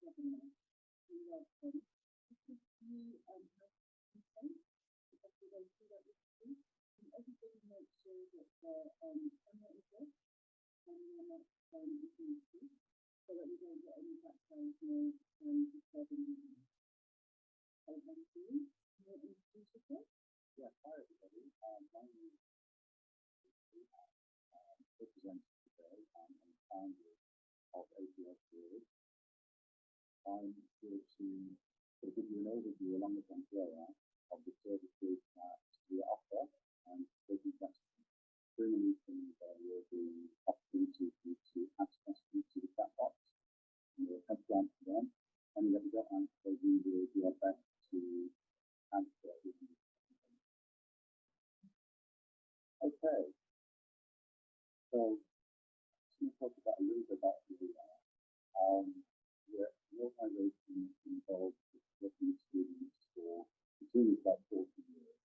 webinar. You're welcome. Because you have consent, because we're going through that with you, and everybody make sure that their camera is off and their microphone is muted, so that we don't get any background noise disturbing the room. So thank you. Can you introduce yourself? Yeah, hi everybody. My name is represented today. I'm the founder of APL Careers. I'm here to give you an overview along with Andrea of the services that we offer and taking questions. During the meeting, there will be opportunities for you to ask questions to the chat box, and we'll attempt to answer them. And if we don't answer, we will do our best to answer. Okay, so to talk about a little bit about who we are. We're an organisation involved with working with students for between about 40 years.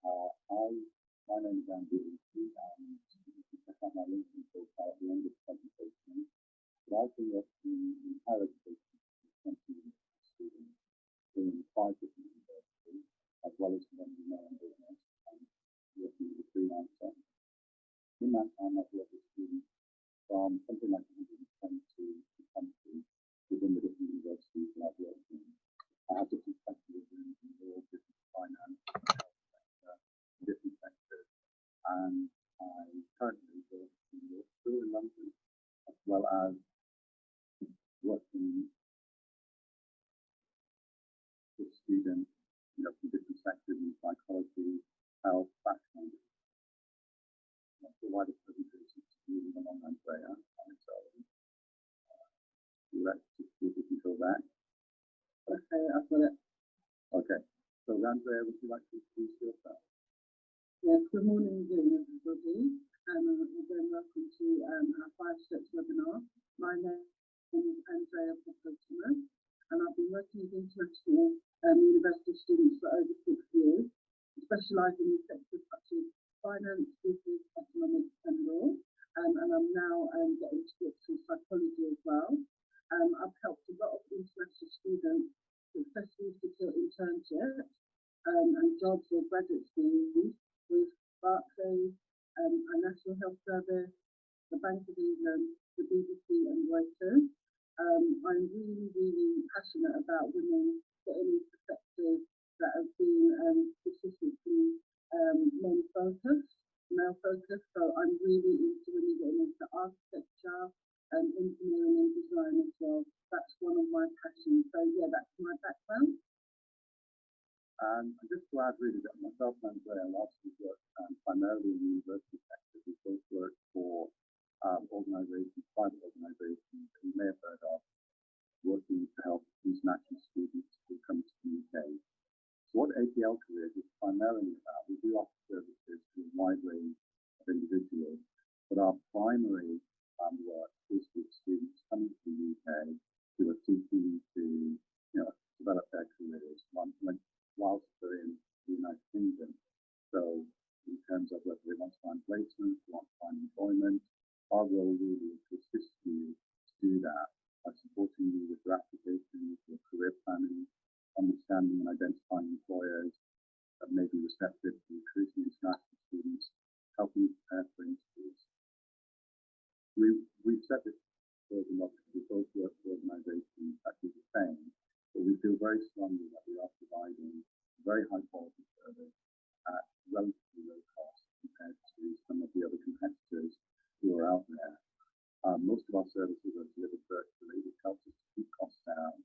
My name is Andrew, and you can check out my LinkedIn profile at the end of the presentation. But I've been working in higher education for 20 years with students in 5 different universities, as well as running my own business and working as a freelancer. In that time, I've worked with students from something like 120 countries within the different universities that I've worked in. I have different specialisms in law, business, finance, health sector, different sectors, and I currently work in law school in London, as well as working with students, from different sectors in psychology, health, that kind of thing. The wider presentation is using an online player on its own. Let's just see if we can go back. Okay, I've got it. Okay. So, Andrea, would you like to introduce yourself? Yes, good morning again, everybody. Again, welcome to our 5 Steps webinar. My name is Andrea Popper-Thomas, and I've been working with international university students for over 6 years, specialising in sectors such as finance, business, economics, and law. And I'm now getting to work through psychology as well. I've helped a lot of international students successfully secure internships and jobs or graduate schemes with Barclays, our National Health Service, the Bank of England, the BBC, and Reuters. I'm really, really passionate about women getting into sectors that have been specifically male focused. So I'm really into women getting into architecture, engineering and design as well. That's one of my passions. So yeah, that's my background. And just to add really that myself and Andrea last week worked primarily in the university sector. We both worked for organisations, private organisations that you may have heard of, working to help international students who come to the UK. So what APL Careers is primarily about, we do offer services to a wide range of individuals, but our primary work is with students coming to the UK who are seeking to develop their careers whilst they're in the United Kingdom. So in terms of whether they want to find placement, want to find employment, our role really is to assist you to do that by supporting you with your applications, your career planning, understanding and identifying employers that may be receptive to recruiting international students, helping you prepare for interviews. We've said this for a lot, we both work for organisations that do the same, but we feel very strongly that we are providing a very high quality service at relatively low cost compared to some of the other competitors who are out there. Most of our services are delivered virtually, which helps us to keep costs down,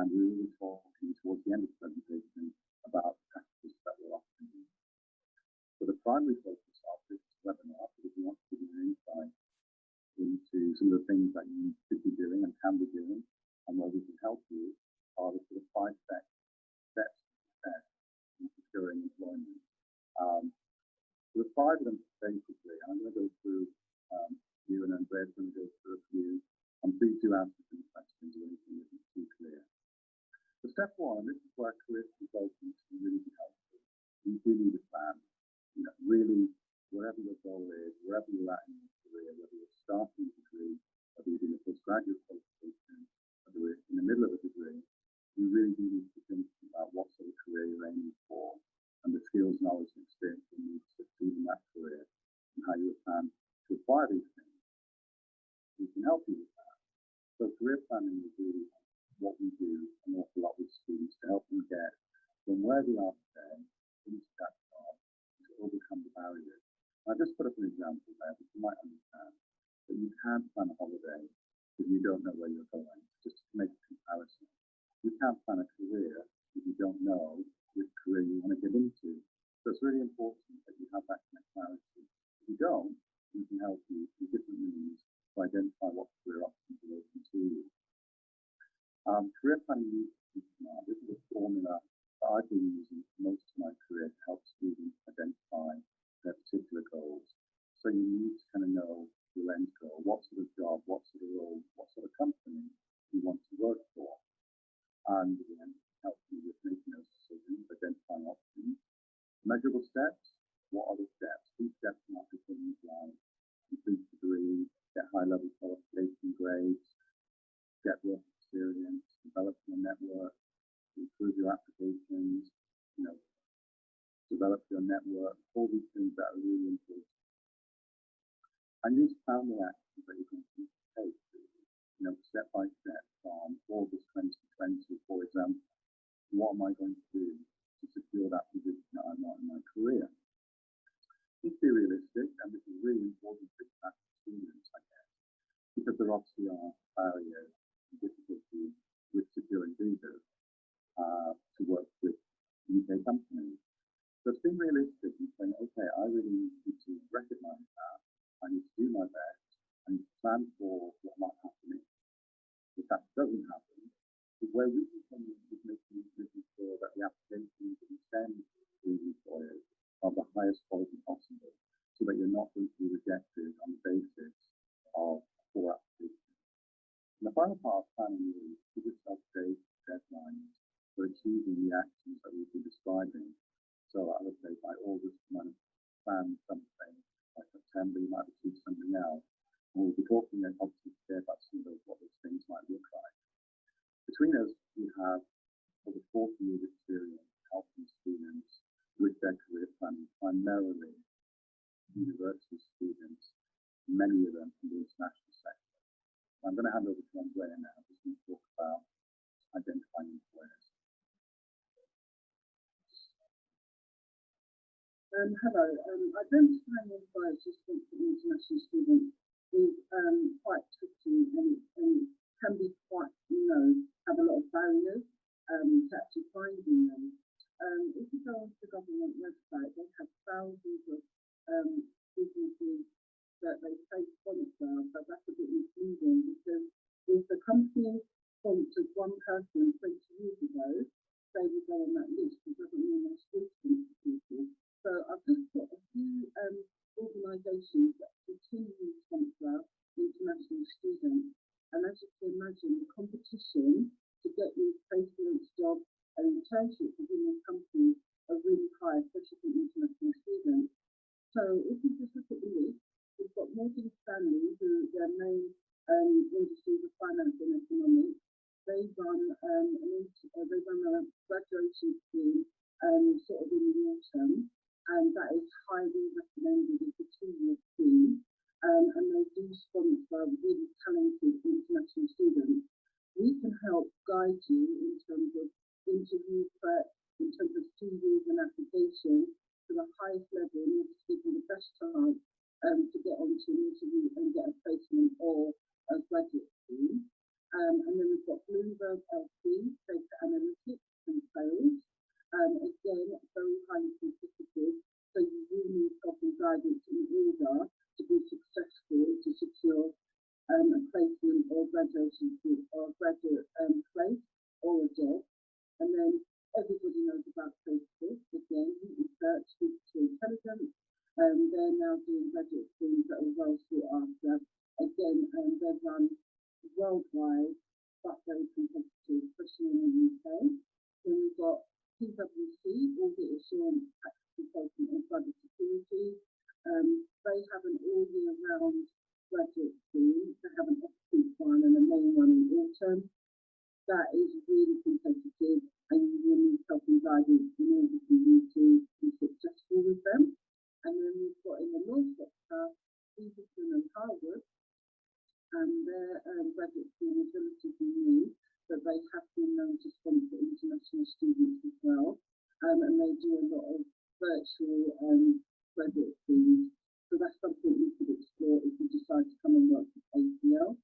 and we will be talking towards the end of the presentation about the packages that we're offering. So the primary focus of this webinar is we want to give you an insight into some of the things that you should be doing and can be doing, and where we can help you are the sort of 5 steps to success in securing employment. So the 5 of them basically, I'm going to go through you and Andrea's going to go through a few, and please do answer some questions or anything that isn't too clear. So step 1, this is where career consultants can really be helpful. You do need a plan. Really, whatever your goal is, wherever you're at in your career, whether you're starting a degree, whether you're doing a postgraduate qualification, whether you're in the middle really do need to think about what sort of career you're aiming for and the skills, knowledge, and experience you need to succeed in that career and how you plan to acquire these things. We can help you with that. So career planning is really what we do an awful lot with students to help them get from where they are today into that job to overcome the barriers. I just put up an example there that you might understand that you can't plan a holiday if you don't know where you're going, just to make a comparison. You can't plan a career if you don't know which career you want to get into. So it's really important that you have that kind of clarity. If you don't, we can help you through different means to identify what career options are open to you. Career planning needs to be smart. This is a formula that I've been using for most of my career to help students identify their particular goals. So you need to kind of know your end goal, what sort of job, what sort of role, what sort of company you want to work for. And again, help you with making those decisions, identifying options. Measurable steps, what are the steps? These steps might be things like complete degree, get high-level qualification grades, get work experience, develop your network, improve your applications, develop your network, all these things that are really important. And use family actions that you can take, step by step from August 2020, for example. What am I going to do to secure that position that I want in my career? Just be realistic, and this is really important for international students, I guess, because there obviously are barriers and difficulties with securing visas to work with UK companies. So it's being realistic and saying, okay, I really need to recognise that. I need to do my best and plan for what might happen if that doesn't happen. But where we can come in is making sure that the applications that you send to employers are the highest quality possible, so that you're not going to be rejected on the basis of poor applications. And the final part of planning is to give yourself dates, deadlines for achieving the actions that we've been describing. So I would say by August, you might plan something. By September, you might achieve something else. And we'll be talking obviously today about some of those, what those things might look like. Between us, we have over 40 years experience helping students with their career planning, primarily university students, many of them from the international sector. So I'm going to hand over to Andrea now, who's going to talk about identifying employers. Hello. Identifying employers responsible for international students is quite tricky and can be quite, have a lot of barriers to actually finding them. If you go onto the government website, they have thousands of businesses that they say sponsor, but that's a bit misleading because if the company sponsored one person 20 years ago, they will go on that list. It doesn't mean they're still sponsoring people. So I've just got a few organisations that continue to sponsor international students. And as you can imagine, the competition to get these placements, jobs and internships within these companies are really high, especially for international students. So if you just look at the list, we've got Morgan Stanley, who their main industries are finance and economics. They run a graduation scheme sort of in the autumn, and that is highly recommended as a 2-year scheme. And they do sponsor really talented international students. We can help guide you in terms of interview prep, in terms of CVs and applications to the highest level in order to give you the best chance to get onto an interview and get a placement or a graduate scheme. And then we've got Bloomberg LP, data analytics and sales. Again, very highly competitive, so you will need help and guidance in order to be successful to secure a placement or graduation or graduate place or a job. And then everybody knows about Facebook. Again, research, digital intelligence. They're now doing graduate schemes that are well sought after. Again, they run worldwide, but very competitive, especially in the UK. Then we've got PwC, Audit Assurance Tax Consultant and Cyber Security. They have an all-year-round graduate scheme. They have an off-peak one and a main one in autumn. that is really competitive, and you will need help and guidance in order for you to be successful with them. And then we've got in the law sector, Stevenson and Harwood, and their graduate school is relatively new, but they have been known to sponsor international students as well. And they do a lot of virtual graduate schemes. So that's something you could explore if you decide to come and work with ACL.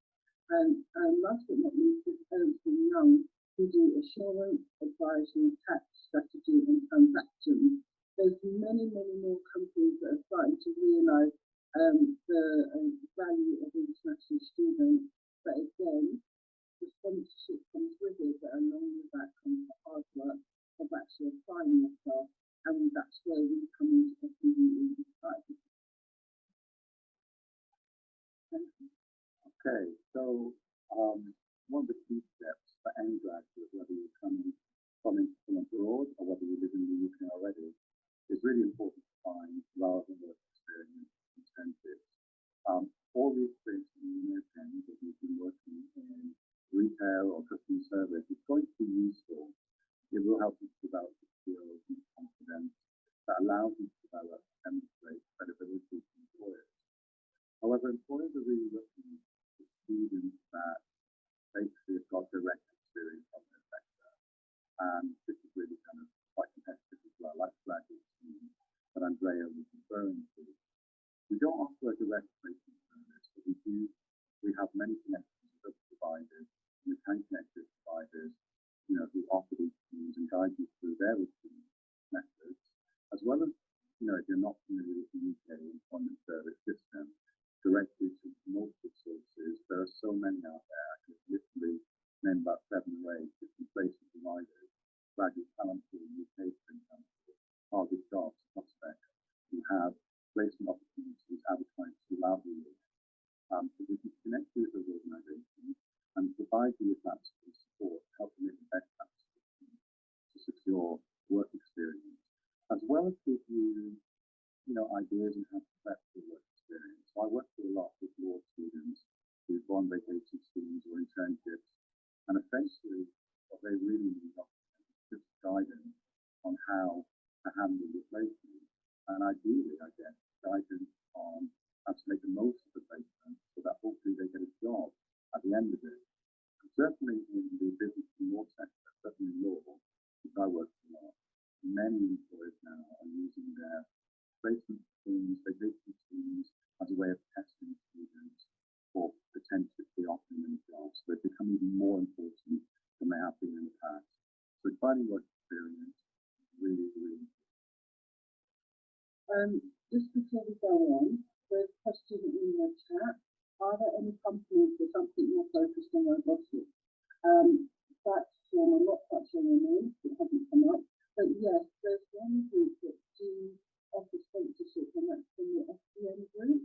And last but not least is Ernst & Young, who do assurance, advisory, tax, strategy and transactions. There's many, many more companies that are starting to realise the value of international students, but again, the sponsorship comes with it, but along with that comes the hard work of actually applying yourself, and that's where we come into the community. Okay, so one of the key steps for any graduate, whether you're coming from abroad or whether you live in the UK already, is really important to find relevant work experience incentives. All the experience in the UK that you've been working in retail or customer service is going to be useful. It will help you to develop the skills and confidence that allows you to develop and demonstrate credibility to employers. However, employers are really looking for students that basically have got direct experience on their sector. And this is really kind of quite competitive as well, like graduate schemes that Andrea was referring to. We don't offer a direct placement service, but we have many connections with other providers, and we can connect with providers, who offer these schemes and guide you through their recruitment methods, as well as, if you're not familiar with the UK employment service system, directly to multiple sources. There are so many out there. I could literally name about 7 or 8 different placement providers, graduate talent pool in the UK, for example, target jobs, prospects. You have placement opportunities advertised through Library. So we can connect you with those organisations and provide you with that support to help you make the best application to secure work experience, as well as give you, ideas on how to prep for work experience. So I work with a lot with law students who've gone vacation schemes or internships, and essentially what they really need is just guidance on how to handle the placement, and ideally, I guess, guidance on how to make the most of the placement so that hopefully they get a job at the end of it. And certainly in the business and law sector, certainly in law, which I work in a lot, many employers now are using their placement schemes, vacation schemes as a way of testing students for potentially offering them jobs. So they've become even more important than they have been in the past. So finding work experience is really, really important. Just before we go on, there's a question in the chat. Are there any companies or something you're focused on robotics? That's I'm not quite sure your name, it hasn't come up. But yes, there's one group that do offer sponsorship, and that's from the SDN group.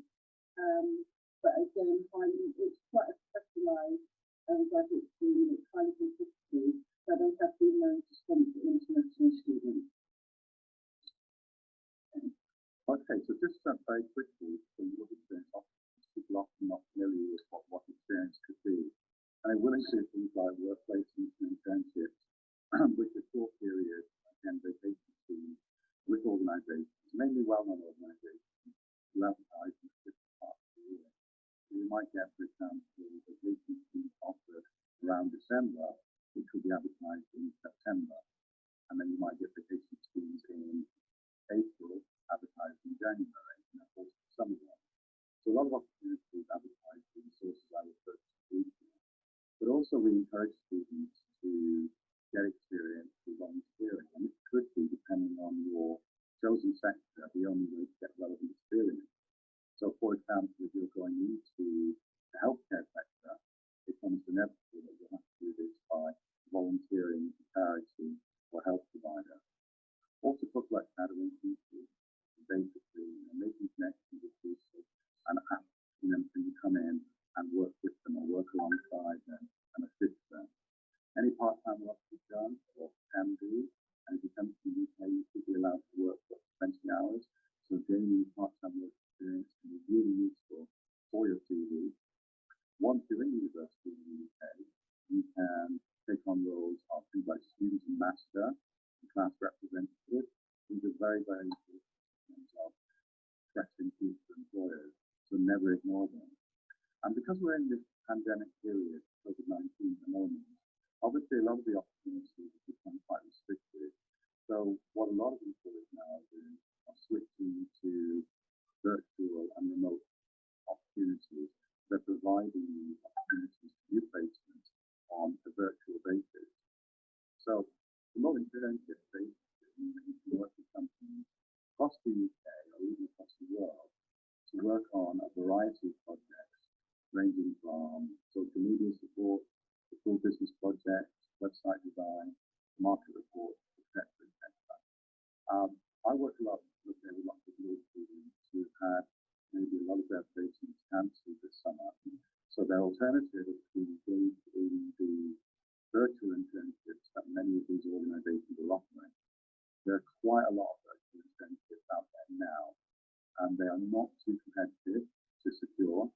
But again, it's quite a specialised graduate scheme, it's highly competitive, but they have been known to sponsor international students. Okay, so just very quickly, from your experience, people often not familiar with what experience could be. And it will include things like work placements and internships, which are short periods, again, vacation schemes with organisations, mainly well-known organisations, who advertise in different parts of the year. So you might get, for example, a vacation scheme offered around December, which will be advertised in September. And then you might get vacation schemes in April, advertised in January, and of course, summer one. So a lot of opportunities advertised in sources I referred to briefly. But also we encourage students to get experience through volunteering, and it could be, depending on your chosen sector, the only way to get relevant experience. So for example, if you're going into the healthcare sector, it becomes inevitable that you have to do this by volunteering with a charity or health provider. Also talk about shadowing people, basically making connections with people and asking them to come in and work with them or work alongside them and assist them. Any part-time work is done or can do, and if you come to the UK, you should be allowed to work for 20 hours. So gaining part-time work experience can be really useful for your CV. Once you're in university in the UK, you can take on roles of things like student and master, and class representative. These are very, very important in terms of pressing future employers, so never ignore them. And because we're in this pandemic period, COVID-19 at the moment, obviously a lot of the opportunities have become quite restricted. So what a lot of employers now are doing are switching to virtual and remote opportunities. They're providing these opportunities to do placements on a virtual basis. So remote internship basically means that you can work with companies across the UK or even across the world to work on a variety of projects ranging from social media support, to full business projects, website design, market reports, etc., etc. I work a lot with lots of law students who have had maybe a lot of their placements cancelled this summer. So their alternative is to engage in the virtual internships that many of these organisations are offering. There are quite a lot of virtual internships out there now, and they are not too competitive to secure.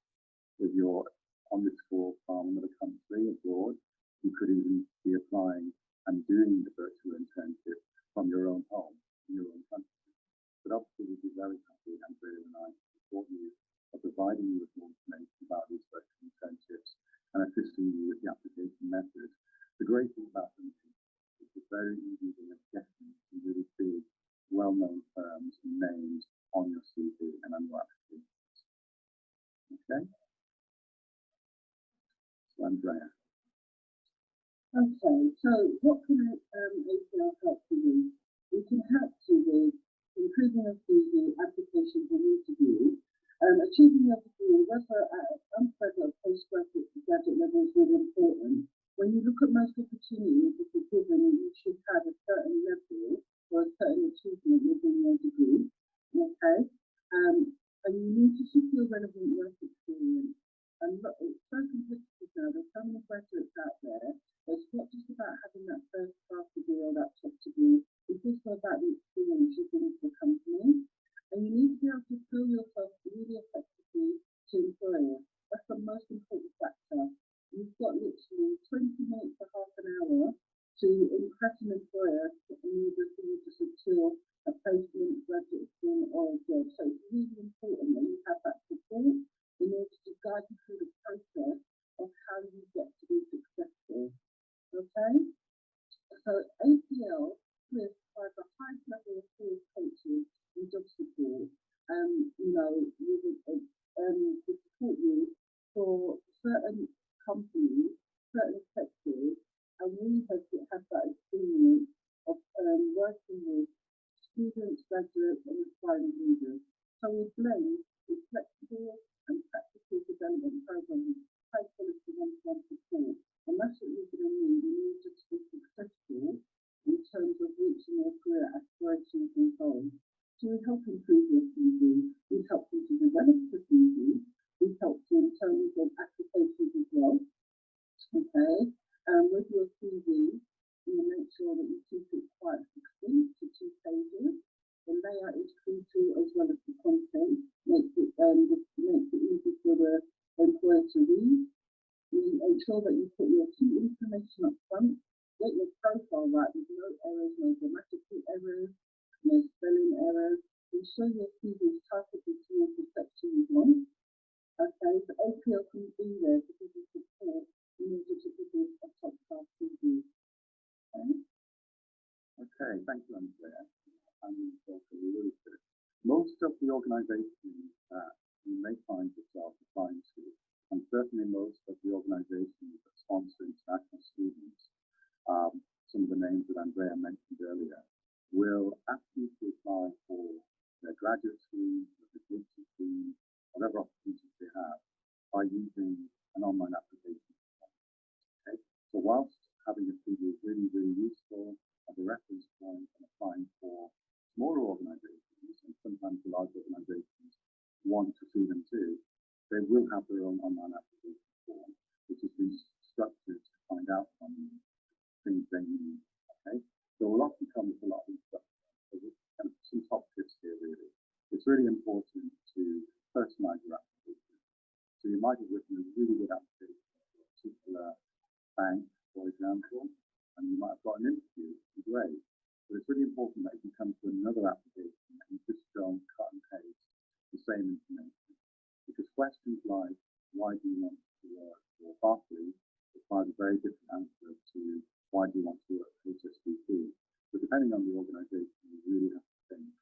If you're on this call from another country abroad, you could even be applying and doing the virtual internship from your own home, in your own country. But obviously, we'd be very happy, Andrea and I, to support you by providing you with more information about these virtual internships and assisting you with the application methods. The great thing about them is it's very easy to get some really big, well-known firms and names on your CV and on your applications. Okay? So, Andrea. Okay, so what can APL help you with? We can help you with improving your CV, applications and interviews, achieving your degree, whether at undergraduate or postgraduate level is really important. When you look at most opportunities, if you're given, you should have a certain level or a certain achievement within your degree, okay? And you need to secure relevant work experience. And look, it's so competitive now, there's so many graduates out there. It's not just about having that first class degree or that top degree, it's also about the experience you bring to the company. And you need to be able to show yourself really effectively to employers. That's the most important factor. You've got literally 20 minutes to half an hour to impress an employer in order for you to secure a placement, graduate scheme or a job. So it's really important that you have that support in order to guide you through the process of how you get to be successful. Okay? So APL provides the highest level of career coaching and job support. To support you for certain companies, certain sectors, and we have that experience of working with students, graduates, and aspiring leaders. So we blend with flexible and practical development programs, high quality one-to-one support. And that's what you're going to need in order to be successful in terms of reaching your career aspirations and goals. So we help improve your CV, we help you to develop the CV, we help you in terms of applications as well. Okay, with your CV, you make sure that you keep it quite succinct to 2 pages. The layout is crucial as well as the content, makes it easy for the employer to read. You ensure that you put your key information up front, get your profile right with no errors, no grammatical errors, no spelling errors. Ensure your CV is targeted towards the section you want. Okay, so APL can be there to give you support in order to produce a top class CV. Okay, thank you, Andrea. Most of the organisations that you may find yourself applying to, and certainly most of the organisations that sponsor international students, some of the names that Andrea mentioned earlier, will ask you to apply for their graduate scheme, their PhD scheme, whatever opportunities they have, by using an online application. Okay? So whilst having a CV is really, really useful as a reference point and applying for smaller organisations, and sometimes the large organisations want to see them too, they will have their own online application form, which has been structured to find out from you things they need. Okay, so we'll often come with a lot of instructions. So there's kind of some top tips here really. It's really important to personalise your application. So you might have written a really good application for a particular bank for example, and you might have got an interview, great. But it's really important that if you come to another application, that you just don't cut and paste the same information. Because questions like, why do you want to work for Barclays, requires a very different answer to why do you want to work for HSBC. So depending on the organisation, you really have to think.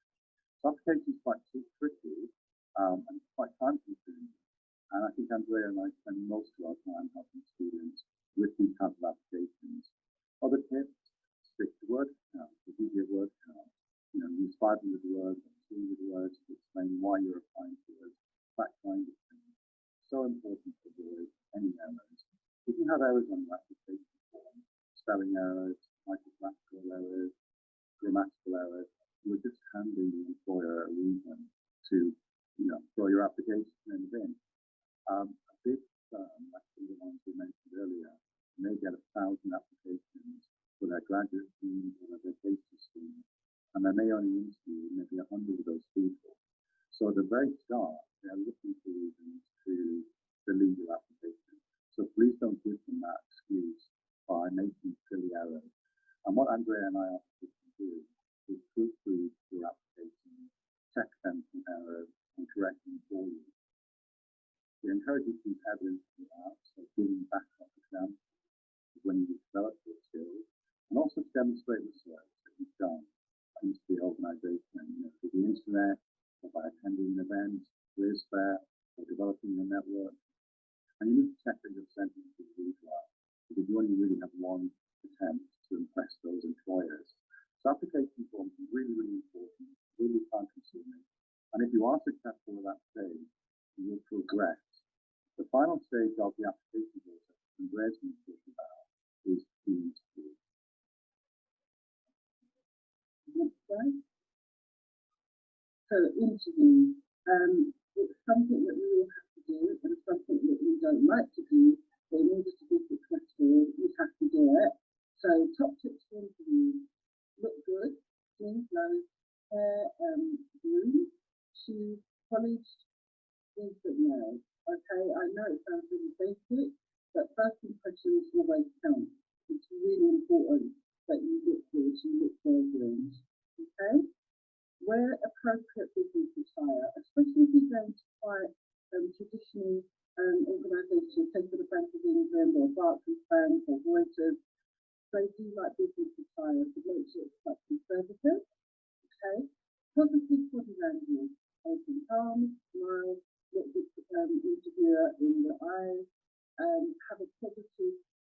So application is quite tricky and quite time consuming. And I think Andrea and I spend most of our time helping students with these types of applications. Other tips, stick to word count, the easier word count. Use 500 words or 200 words to explain why you're applying to it, that kind of thing. So important to avoid any errors. If you have errors on your application form, spelling errors, typographical errors, grammatical errors, you're just handing the employer a reason to, throw your application in the bin. A big firm, like the ones we mentioned earlier, may get 1,000 applications for their graduate schemes or their vacation schemes, and they may only interview maybe 100 of those people. So at the very start, they're looking for reasons to delete your application. So please don't give them that excuse by making silly errors. And what Andrea and I ask you to do is proofread your application, check them for errors, and correct them for you. We encourage you to use evidence throughout, so giving backup examples when you develop your skills, and also to demonstrate research that you've done into the organisation, through the internet, or by attending an event, careers fair, or developing your network. And you need to check that your sentences read well, because you only really have one attempt to impress those employers. So application forms are really, really important, really time consuming. And if you are successful at that stage, you will progress. The final stage of the application process, Andrea's been talking about, is the interview. Right. So interview, it's something that we all have to do, and something that we don't like to do, but in order to be successful, we have to do it. So top tips for interview: look good, clean clothes, hair groomed, shoes polished, decent nails. Okay, I know it sounds really basic, but first impressions always count. It's really important that you look good, you look well groomed. Okay? Wear appropriate business attire, especially if you're going to quite traditional organisations, say for the Bank of England or Barclays Bank or Reuters. They do like business attire, so make sure it's quite conservative. Okay? Positive body language, open palms, smile, look the interviewer in the eyes,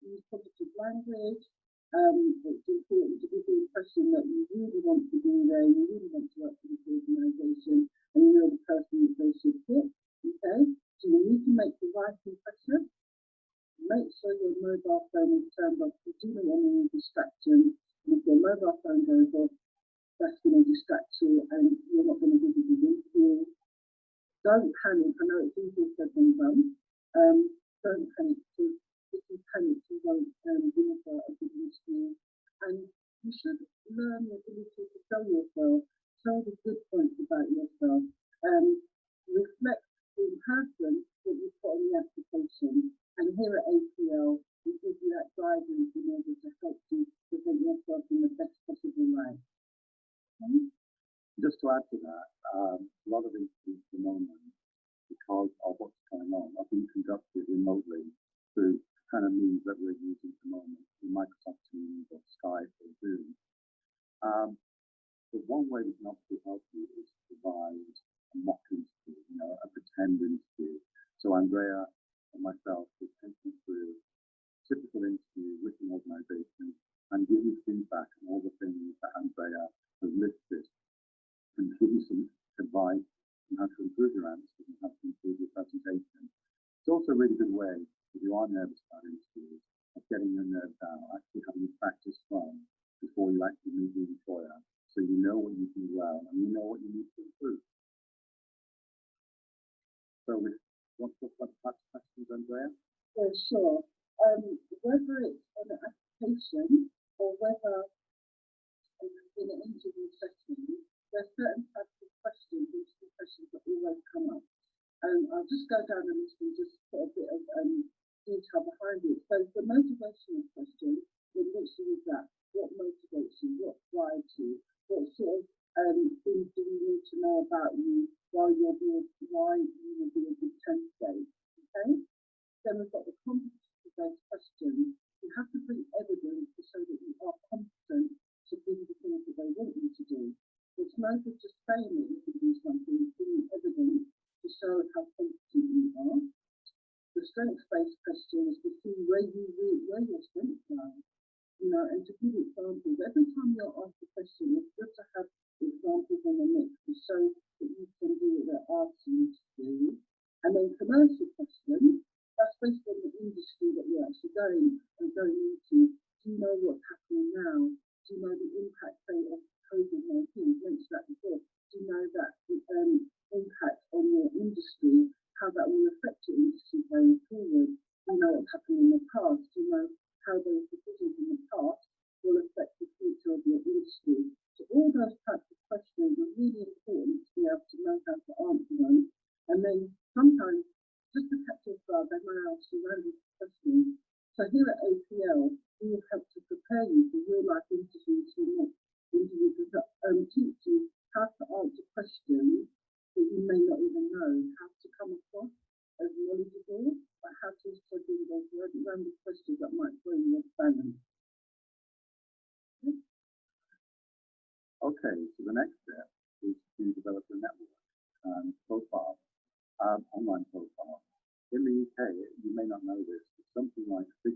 use positive language. It's important to give the impression that you really want to be there, you really want to work for this organisation, and you're the person that they should pick. Okay? So you need to make the right impression. Make sure your mobile phone is turned off. You do not want any distractions. And if your mobile phone goes off, that's going to distract you and you're not going to give a good interview. Don't panic. I know it's easier said than done. Don't panic, because if you panic, you won't deliver a good interview. And you should learn the ability to sell yourself, show the good points about yourself, reflect in person what you've got on the application. And here at APL, we give you that guidance in order to help you present yourself in the best possible light. Okay? Just to add to that, a lot of interviews at the moment, because of what's going on, are being conducted remotely through kind of means that we're using at the moment, through Microsoft Teams or Skype or Zoom. But one way we can obviously help you is to provide a mock interview, a pretend interview. So Andrea and myself will take you through a typical interview with an organisation and give you feedback on all the things that Andrea has listed, and give you some advice on how to improve your answers and how to improve your presentation. It's also a really good way, if you are nervous about interviews, of getting your nerves down, actually having you practice from before you actually meet the employer, so you know what you do well and you know what you need to improve. So we want to talk about the types of questions, Andrea? Yeah, sure. Whether it's an application or whether in an interview setting, there are certain types of questions, interview questions that always come up. I'll just go down the list and just put a bit of detail behind it. So the motivational questions, that? What motivates you? What drives you? What sort of things do you need to know about you why you will be a good candidate? Okay? Then we've got the competency-based questions. You have to bring evidence to show that you are competent to do the things that they want you to do. It's no good just saying that you can do something, giving evidence to show how competent you are. The strengths-based questions to see where your strengths are. And to give examples. Every time you're asked a question, it's good to have examples in the mix to show that you can do what they're asking you to do. And then commercial questions, that's based on the industry that you're actually going into. Do you know what's happening now? Do you know the impact, say, of COVID-19? I mentioned that before. Do you know that the impact on your industry, how that will affect your industry going forward? Do you know what's happened in the past? Do you know how those decisions in the past will affect the future of your industry? So all those types of questions are really important to be able to know how to answer them. And then sometimes, just to catch your guard, they might ask you random questions. So here at APL, we will help to prepare you for real life interviews to teach you how to answer questions that you may not even know, how to come across as knowledgeable, but how to also do those random questions that might throw you off balance. Okay, so the next step is to develop a network profile, online profile. In the UK, you may not know this, but something like 60%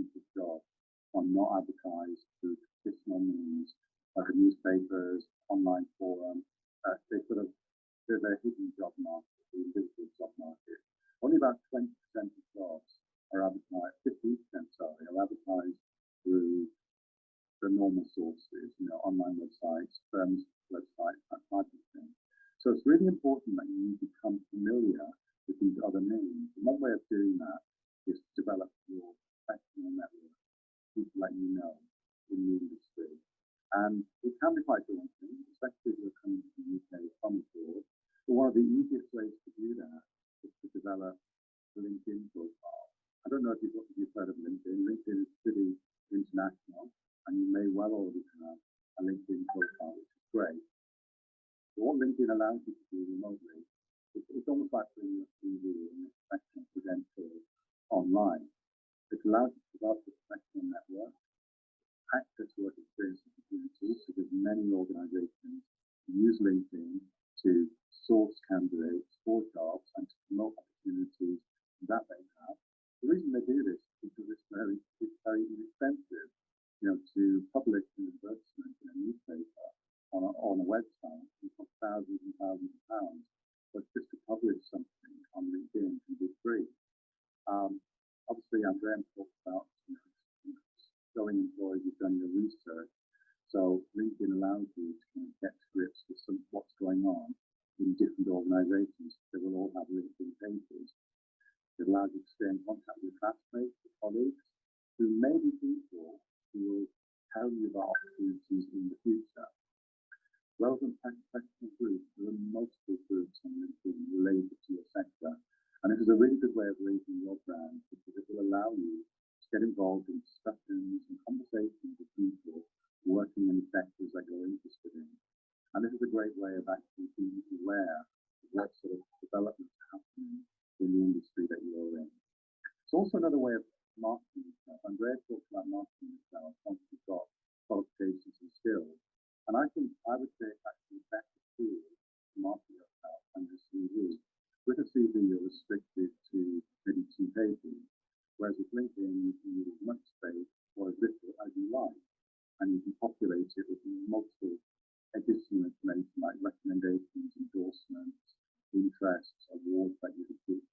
of jobs are not advertised through traditional means, like the newspapers, online forums. They're a hidden job market, the invisible job market. Only about 20% of jobs are advertised, 15%, sorry, are advertised through the normal sources, online websites, firms' websites, that type of thing. So it's really important that you become familiar with these other names. And one way of doing that is to develop your professional network, people that you know in the industry. And it can be quite daunting, especially if you're coming to the UK from abroad. But one of the easiest ways to do that is to develop a LinkedIn profile. I don't know if you've heard of LinkedIn. LinkedIn is pretty international, and you may well already have a LinkedIn profile, which is great. So what LinkedIn allows you to do remotely, it's almost like putting your CV and professional credentials online. It allows you to develop a professional network, access work experience opportunities, because many organizations use LinkedIn to source candidates for jobs and to promote opportunities that they have. The reason they do this is because it's very inexpensive, to publish an advertisement in a newspaper on a website. It costs thousands and thousands of pounds, but just to publish something on LinkedIn can be free. Obviously, Andrea talked about showing employees you've done your research. So LinkedIn allows you to kind of get to grips with what's going on in different organizations. They will all have LinkedIn pages. It allows you to stay in contact with classmates, with colleagues, who may be people who will tell you about opportunities in the future. Relevant professional groups, there are multiple groups on LinkedIn related to your sector. And it is a really good way of raising your brand, because it will allow you to get involved in discussions and conversations with people working in sectors that you're interested in. And this is a great way of actually being aware of what sort of developments are happening in the industry that you're in. It's also another way of marketing yourself. Andrea talked about marketing yourself once you've got qualifications and skills. And I would say it's actually a better tool to market yourself than a CV. With a CV, you're restricted to maybe 2 pages, whereas with LinkedIn, you can use as much space or as little as you like, and you can populate it with multiple additional information like recommendations, endorsements, interests, awards that you receive.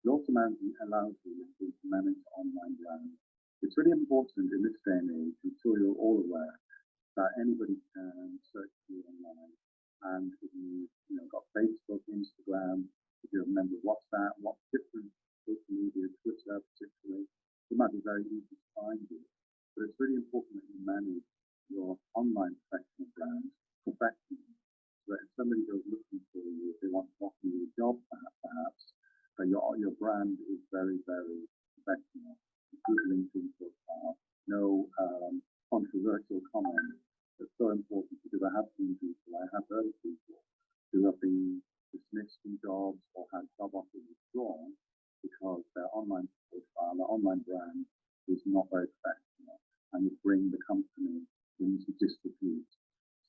It also allows you to manage online brands. It's really important in this day and age, I'm sure you're all aware, that anybody can search you online. And if you've got Facebook, Instagram, if you're a member of WhatsApp, different social media, Twitter particularly, it might be very easy to find you. But it's really important that you manage your online professional brand professionally. So that if somebody goes looking for you, if they want to offer you a job perhaps, that your brand is very, very professional. Good LinkedIn profile, no controversial comment. It's so important because I have seen people, I have heard of people who have been dismissed from jobs or had job offers withdrawn because their online profile, their online brand is not very professional and would bring the company into disrepute.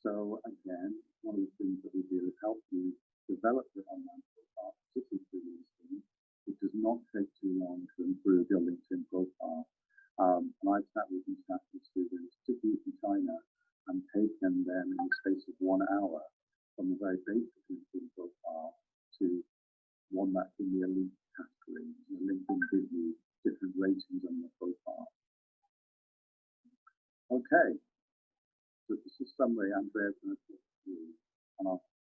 So again, one of the things that we do is help you develop your online profile, particularly through LinkedIn. It does not take too long to improve your LinkedIn profile. And I've sat with international students, particularly from China, and taken them in the space of 1 hour from a very basic LinkedIn profile to one that's in the elite category. LinkedIn gives you different ratings on your profile. Okay, so this is a summary Andrea's going to talk through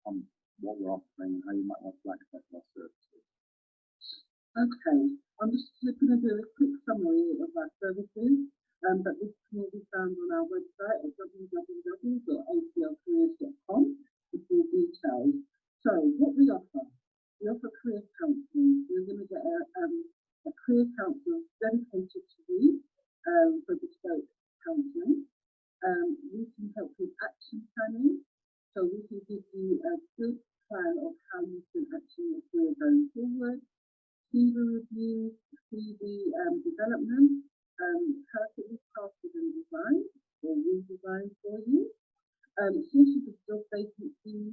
on what we're offering and how you might want to access our services. Okay, I'm just going to do a quick summary of our services, but this can all be found on our website at www.aclcareers.com for full details. So, what we offer career counselling. You're going to get a career counsellor dedicated to you for bespoke counselling. We can help with action planning, so we can give you a good plan of how you can action your career going forward. CV review, CV development, perfectly crafted and designed or redesigned for you. Sources of job vacancies,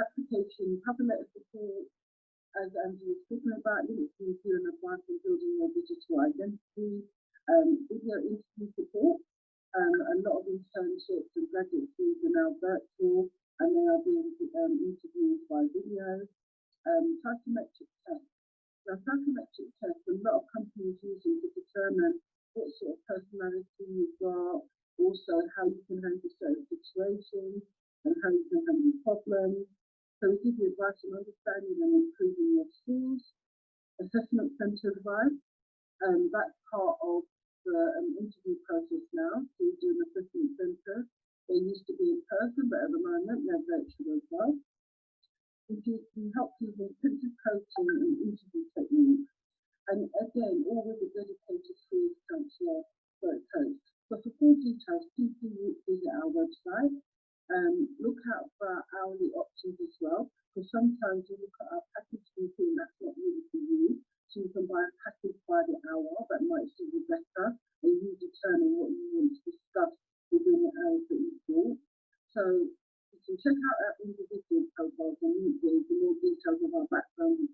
application, cover letter support, as Andrew was talking about, links to review and advice on building your digital identity, video interview support. A lot of internships and graduate schools are now virtual and they are being interviewed by video. Psychometric tests. Now, psychometric tests, a lot of companies use them to determine what sort of personality you've got, also how you can handle certain situations and how you can handle problems. So we give you advice on understanding and improving your skills. Assessment centre advice, that's part of the interview process now. So we do an assessment centre. They used to be in person, but at the moment they're virtual as well. We help you with intensive coaching and interview techniques. And again, all with a dedicated career counsellor coach. So for full details, please do visit our website. Look out for our hourly options as well, because sometimes you look at our package and you think that's not really for you. So you can buy a package by the hour that might suit you better, and you determine what you want to discuss within the hours that you bought. So you can check out our individual profiles on LinkedIn for more details of our background and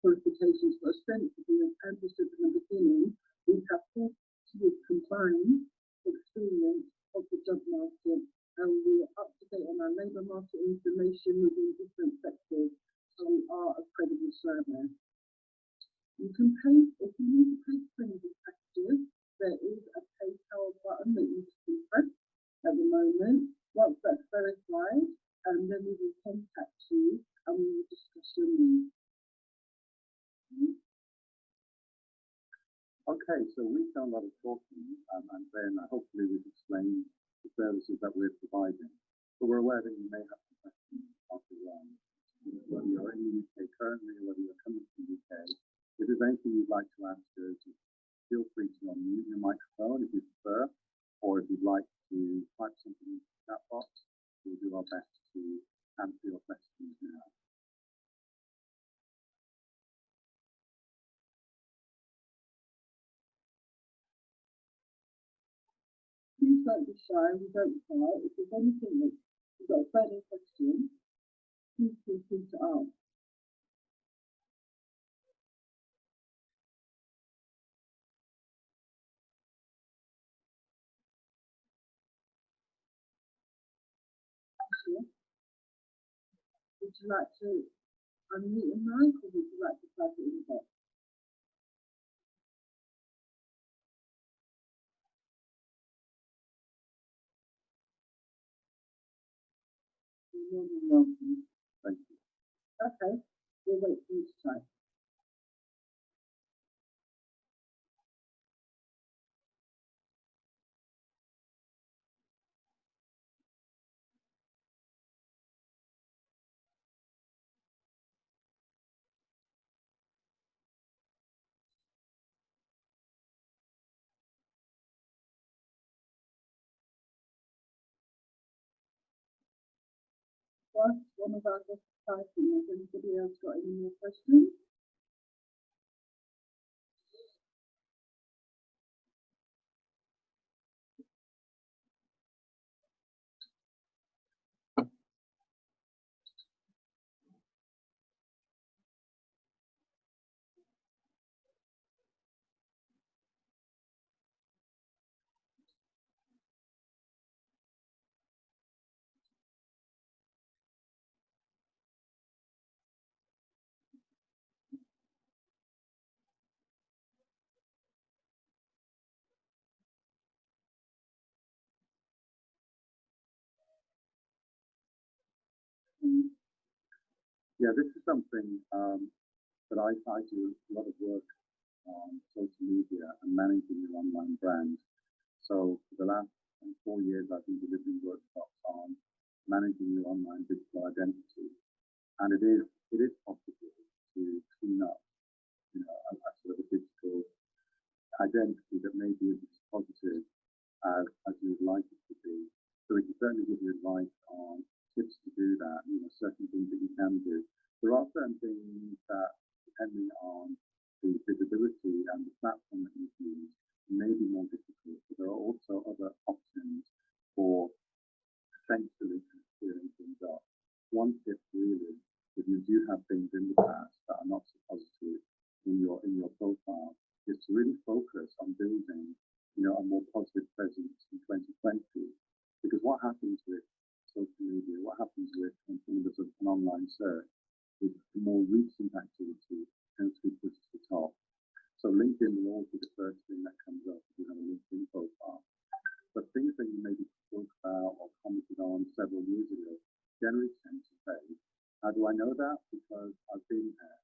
qualifications. But ostensibly, as Andrew said in the beginning, we have 40 years combined experience of the job market, and we are up to date on our labour market information within different sectors. So we are a credible service. You can pay, if you need to pay for any of these packages, there is a PayPal button that you can press at the moment. Once that's verified, then we will contact you and we will discuss your needs. Okay, so we've done a lot of talking, and then hopefully we've explained the services that we're providing. But we're aware that you may have some questions after whether you're in the UK currently or whether you're coming to the UK. If there's anything you'd like to ask us, feel free to unmute your microphone if you prefer, or if you'd like to type something into the chat box, we'll do our best to answer your questions now. Please don't be shy, we don't cry. If there's anything that you've got a burning question, please feel free to ask. Would you like to unmute your mic or would you like to type it in the box? You're more than welcome. Thank you. Okay, we'll wait for you to type. one of our guests typing. Has anybody else got any more questions? Yeah, this is something that I do a lot of work on social media and managing your online brand. So for the last 4 years, I've been delivering workshops on managing your online digital identity, and it is possible to clean up, a sort of a digital identity that maybe isn't as positive as you would like it to be. So we can certainly give you advice on tips to do that, certain things that you can do. There are certain things that, depending on the visibility and the platform that you use, may be more difficult, but there are also other options for potentially clearing things up. One tip really, if you do have things in the past that are not so positive in your profile, is to really focus on building, a more positive presence in 2020. Because what happens with social media, what happens with an online search, is the more recent activity tends to be pushed to the top. So LinkedIn will always be the first thing that comes up if you have a LinkedIn profile. But things that you maybe spoke about or commented on several years ago generally tend to fade. How do I know that? Because I've been there.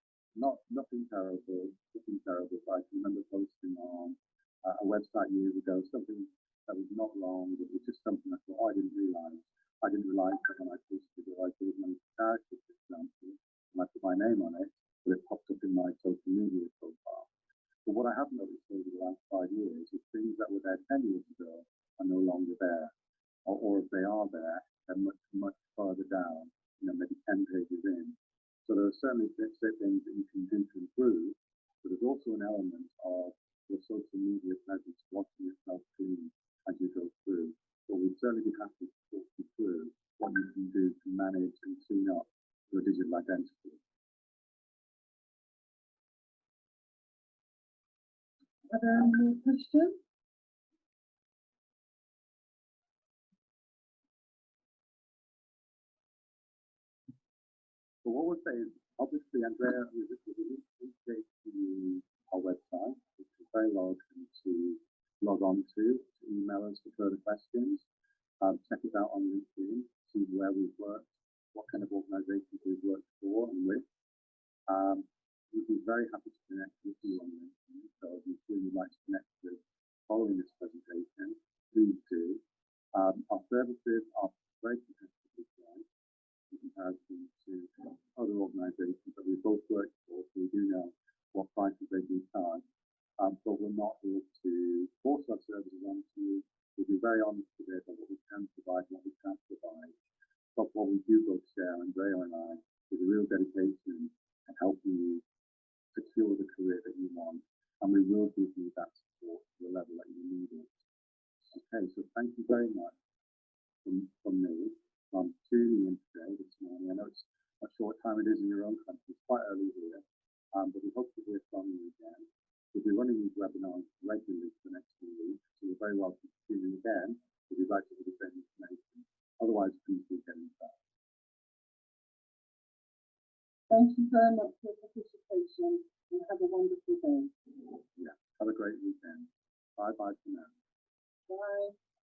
Nothing terrible, but I can remember posting on a website years ago, something that was not wrong, but it was just something I thought, I didn't realise that when I posted it, I gave my character, for example, and I put my name on it, but it popped up in my social media profile. But what I have noticed over the last 5 years is things that were there 10 years ago are no longer there. Or if they are there, they're much, much further down, maybe 10 pages in. So there are certainly things that you can do to improve, but there's also an element of your social media presence washing itself clean as you go through. But we'd certainly be happy to talk you through what you can do to manage and clean up your digital identity. Are there any more questions? So what we'll say is, obviously, Andrea, we will to you our website, which is very welcome to log on to email us for further questions. Check us out on LinkedIn, see where we've worked, what kind of organisations we've worked for and with. We'd be very happy to connect with you on LinkedIn. So if you feel you'd like to connect with following this presentation, please do. Our services are very competitively priced in comparison to other organisations that we both work for, so we do know what prices they do charge. But we're not here to force our services onto you. We'll be very honest today about what we can provide and what we can't provide. But what we do both share, Andrea and I, is a real dedication in helping you secure the career that you want. And we will give you that support to the level that you need it. Okay, so thank you very much from me. I'm tuning in today, this morning. I know it's a short time it is in your own country. It's quite early here, but we hope to hear from you again. We'll be running these webinars regularly for the next few weeks, so you're very welcome to tune in again if you'd like to hear the same information. Otherwise, please do get in touch. Thank you very much for your participation and have a wonderful day. Yeah, have a great weekend. Bye-bye for now. Bye.